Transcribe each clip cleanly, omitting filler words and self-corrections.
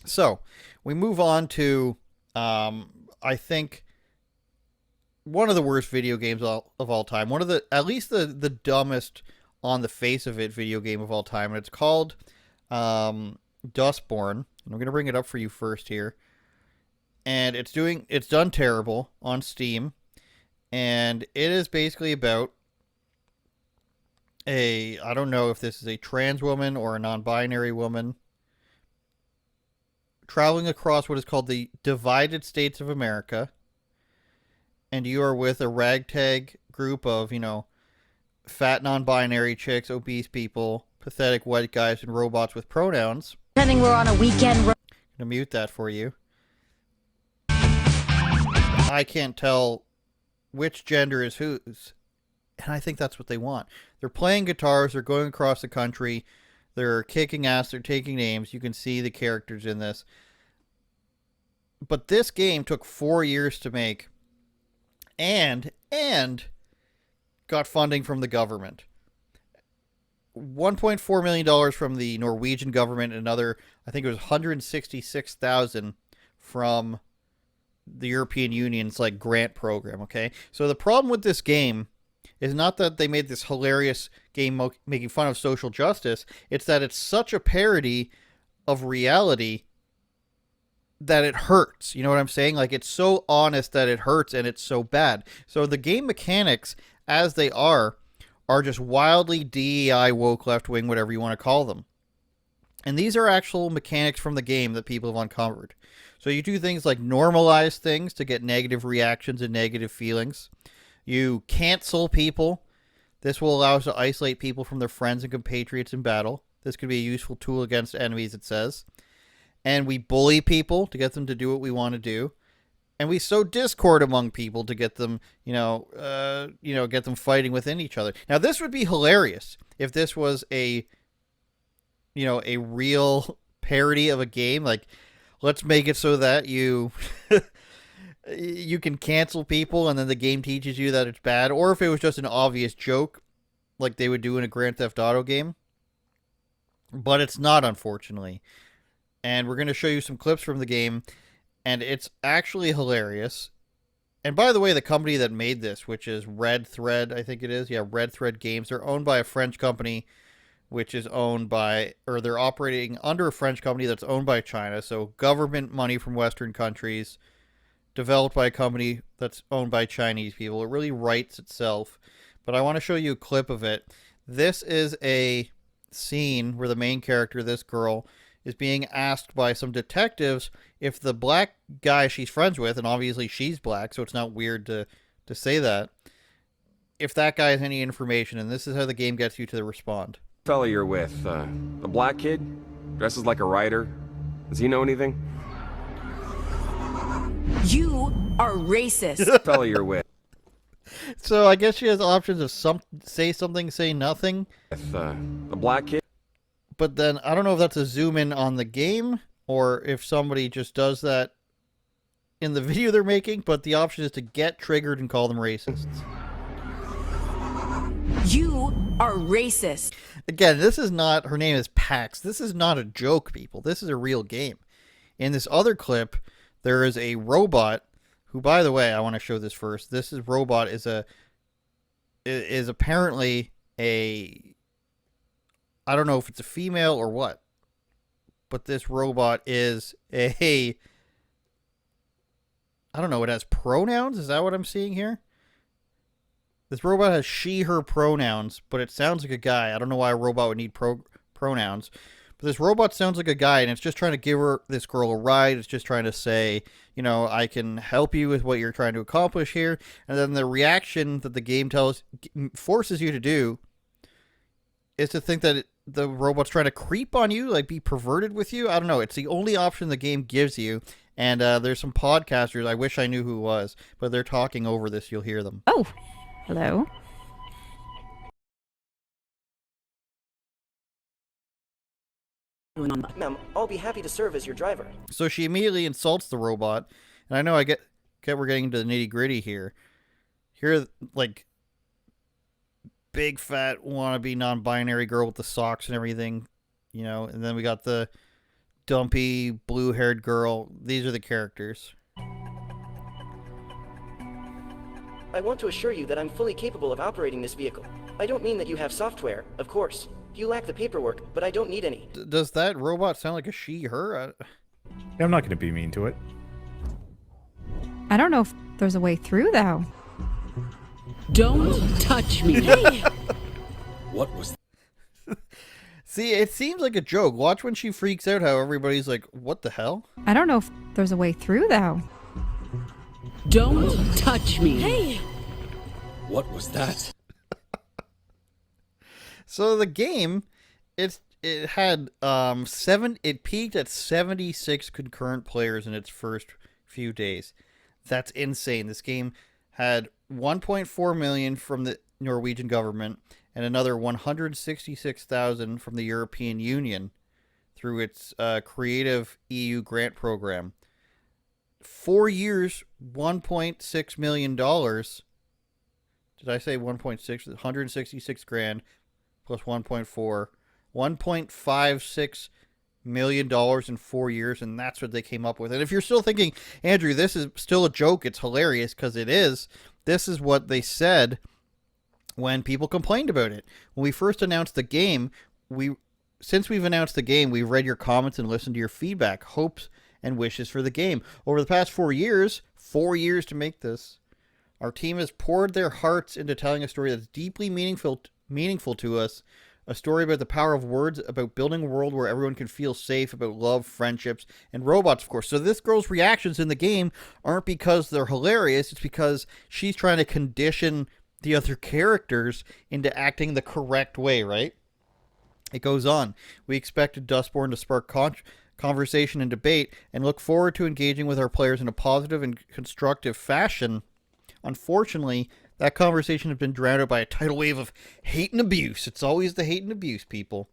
So we move on to, I think, one of the worst video games of all time. One of the, at least the dumbest on the face of it video game of all time. And it's called Dustborn. And I'm going to bring it up for you first here. And it's done terrible on Steam. And it is basically about I don't know if this is a trans woman or a non binary woman traveling across what is called the divided states of America. And you are with a ragtag group of, fat non binary chicks, obese people, pathetic white guys, and robots with pronouns. Pretending we're on a weekend. I'm going to mute that for you. I can't tell which gender is whose. And I think that's what they want. They're playing guitars, they're going across the country, they're kicking ass, they're taking names. You can see the characters in this. But this game took 4 years to make and got funding from the government. $1.4 million from the Norwegian government, and another, I think it was 166,000 from the European Union's like grant program, okay? So the problem with this game is not that they made this hilarious game making fun of social justice, it's that it's such a parody of reality that it hurts. You know what I'm saying? Like, it's so honest that it hurts, and it's so bad. So the game mechanics, as they are just wildly DEI, woke, left wing, whatever you want to call them. And these are actual mechanics from the game that people have uncovered. So you do things like normalize things to get negative reactions and negative feelings. You cancel people. This will allow us to isolate people from their friends and compatriots in battle. This could be a useful tool against enemies, it says. And we bully people to get them to do what we want to do. And we sow discord among people to get them, get them fighting within each other. Now, this would be hilarious if this was a real parody of a game. Like, let's make it so that you you can cancel people and then the game teaches you that it's bad. Or if it was just an obvious joke like they would do in a Grand Theft Auto game. But it's not, unfortunately. And we're going to show you some clips from the game, and it's actually hilarious. And by the way, the company that made this, which is Red Thread, I think it is. Yeah, Red Thread Games. They're owned by a French company, which is owned by, or they're operating under a French company that's owned by China. So government money from Western countries, developed by a company that's owned by Chinese people. It really writes itself. But I want to show you a clip of it. This is a scene where the main character, this girl, is being asked by some detectives if the black guy she's friends with, and obviously she's black, so it's not weird to say that, if that guy has any information, and this is how the game gets you to respond. Fella you're with, the black kid? Dresses like a writer? Does he know anything? You are racist. Fella you're with. So I guess she has options of say something, say nothing. With, the black kid? But then I don't know if that's a zoom in on the game or if somebody just does that in the video they're making, but the option is to get triggered and call them racists. You are racist. Again, this is not, her name is Pax. This is not a joke, people. This is a real game. In this other clip, there is a robot who, by the way, I want to show this first. Robot is apparently I don't know if it's a female or what, but this robot is I don't know, it has pronouns? Is that what I'm seeing here? This robot has she, her pronouns, but it sounds like a guy. I don't know why a robot would need pronouns, but this robot sounds like a guy, and it's just trying to give this girl a ride. It's just trying to say, I can help you with what you're trying to accomplish here. And then the reaction that the game forces you to do is to think that the robot's trying to creep on you, like be perverted with you. I don't know. It's the only option the game gives you. And there's some podcasters, I wish I knew who it was, but they're talking over this. You'll hear them. Oh, hello. Ma'am, I'll be happy to serve as your driver. So she immediately insults the robot. And I know I get we're getting into the nitty gritty here. Here, like, big fat wannabe non-binary girl with the socks and everything, and then we got the dumpy, blue-haired girl. These are the characters. I want to assure you that I'm fully capable of operating this vehicle. I don't mean that you have software, of course. You lack the paperwork, but I don't need any. Does that robot sound like a she, her? I'm not going to be mean to it. I don't know if there's a way through, though. Don't touch me. What was See, it seems like a joke. Watch when she freaks out how everybody's like, what the hell? I don't know if there's a way through, though. Don't touch me. Hey. What was that? So the game, it had it peaked at 76 concurrent players in its first few days. That's insane. This game had 1.4 million from the Norwegian government and another 166,000 from the European Union through its creative EU grant program. 4 years, $1.6 million. Did I say 1.6? 166 grand plus 1.4. $1.56 million in 4 years, and that's what they came up with. And if you're still thinking, Andrew, this is still a joke, it's hilarious, because it is. This is what they said when people complained about it. When we first announced the game, since we've announced the game, we've read your comments and listened to your feedback, hopes and wishes for the game. Over the past 4 years to make this, our team has poured their hearts into telling a story that's deeply meaningful to us. A story about the power of words, about building a world where everyone can feel safe, about love, friendships, and robots, of course. So this girl's reactions in the game aren't because they're hilarious. It's because she's trying to condition the other characters into acting the correct way, right? It goes on. We expected Dustborn to spark conversation and debate and look forward to engaging with our players in a positive and constructive fashion. Unfortunately, that conversation has been drowned out by a tidal wave of hate and abuse. It's always the hate and abuse, people.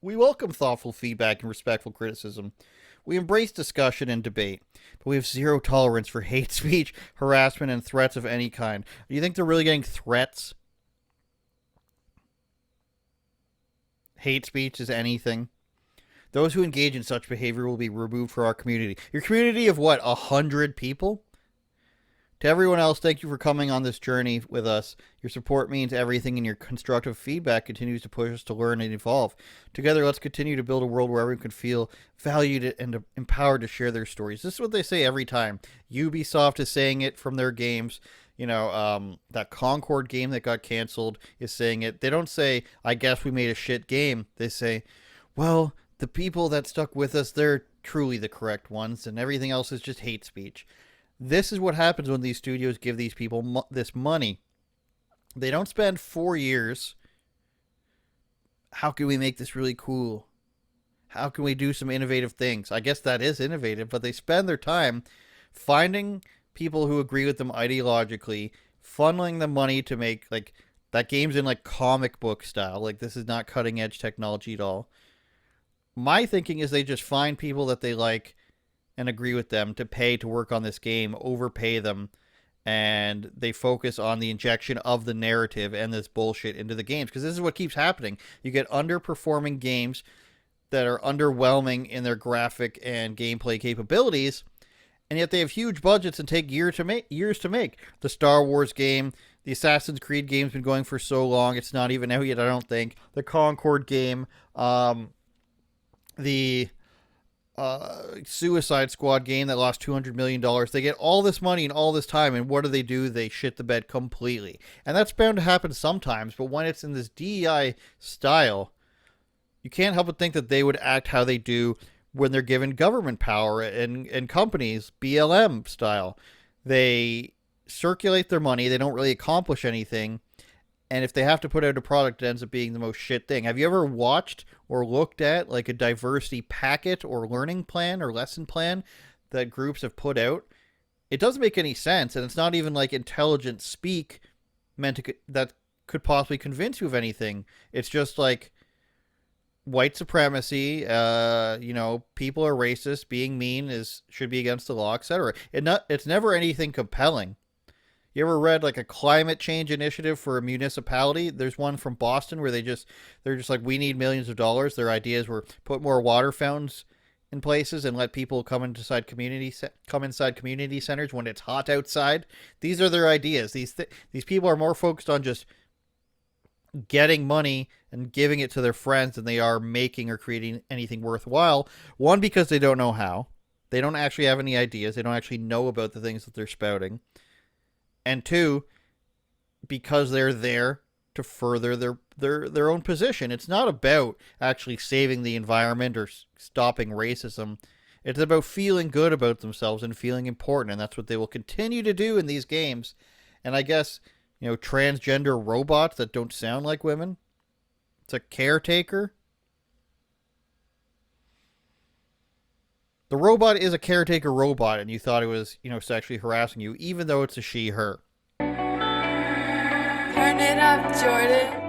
We welcome thoughtful feedback and respectful criticism. We embrace discussion and debate, but we have zero tolerance for hate speech, harassment, and threats of any kind. Do you think they're really getting threats? Hate speech is anything. Those who engage in such behavior will be removed from our community. Your community of what, 100 people? To everyone else, thank you for coming on this journey with us. Your support means everything, and your constructive feedback continues to push us to learn and evolve. Together, let's continue to build a world where everyone can feel valued and empowered to share their stories. This is what they say every time. Ubisoft is saying it from their games. You know, that Concord game that got canceled is saying it. They don't say, I guess we made a shit game. They say, well, the people that stuck with us, they're truly the correct ones, and everything else is just hate speech. This is what happens when these studios give these people this money. They don't spend 4 years. How can we make this really cool? How can we do some innovative things? I guess that is innovative, but they spend their time finding people who agree with them ideologically, funneling the money to make, like, that game's in, like, comic book style. Like, this is not cutting edge technology at all. My thinking is they just find people that they like and agree with them to pay to work on this game, overpay them, and they focus on the injection of the narrative and this bullshit into the games. Because this is what keeps happening. You get underperforming games that are underwhelming in their graphic and gameplay capabilities, and yet they have huge budgets and take years to make. The Star Wars game, the Assassin's Creed game's been going for so long, it's not even out yet, I don't think. The Concord game, the Suicide Squad game that lost $200 million. They get all this money and all this time, and what do? They shit the bed completely. And that's bound to happen sometimes, but when it's in this DEI style, you can't help but think that they would act how they do when they're given government power and companies, BLM style. They circulate their money, they don't really accomplish anything, and if they have to put out a product, it ends up being the most shit thing. Have you ever watched or looked at like a diversity packet or learning plan or lesson plan that groups have put out? It doesn't make any sense, and it's not even like intelligent speak meant to that could possibly convince you of anything. It's just like white supremacy, people are racist, being mean should be against the law, etc. It's never anything compelling. You ever read like a climate change initiative for a municipality? There's one from Boston where they're just like, we need millions of dollars. Their ideas were put more water fountains in places and let people come inside community centers when it's hot outside. These are their ideas. These people are more focused on just getting money and giving it to their friends than they are making or creating anything worthwhile. One, because they don't know how. They don't actually have any ideas. They don't actually know about the things that they're spouting. And two, because they're there to further their own position. It's not about actually saving the environment or stopping racism. It's about feeling good about themselves and feeling important, and that's what they will continue to do in these games. And I guess, transgender robots that don't sound like women. It's a caretaker. The robot is a caretaker robot, and you thought it was, sexually harassing you, even though it's a she, her. Turn it up, Jordan.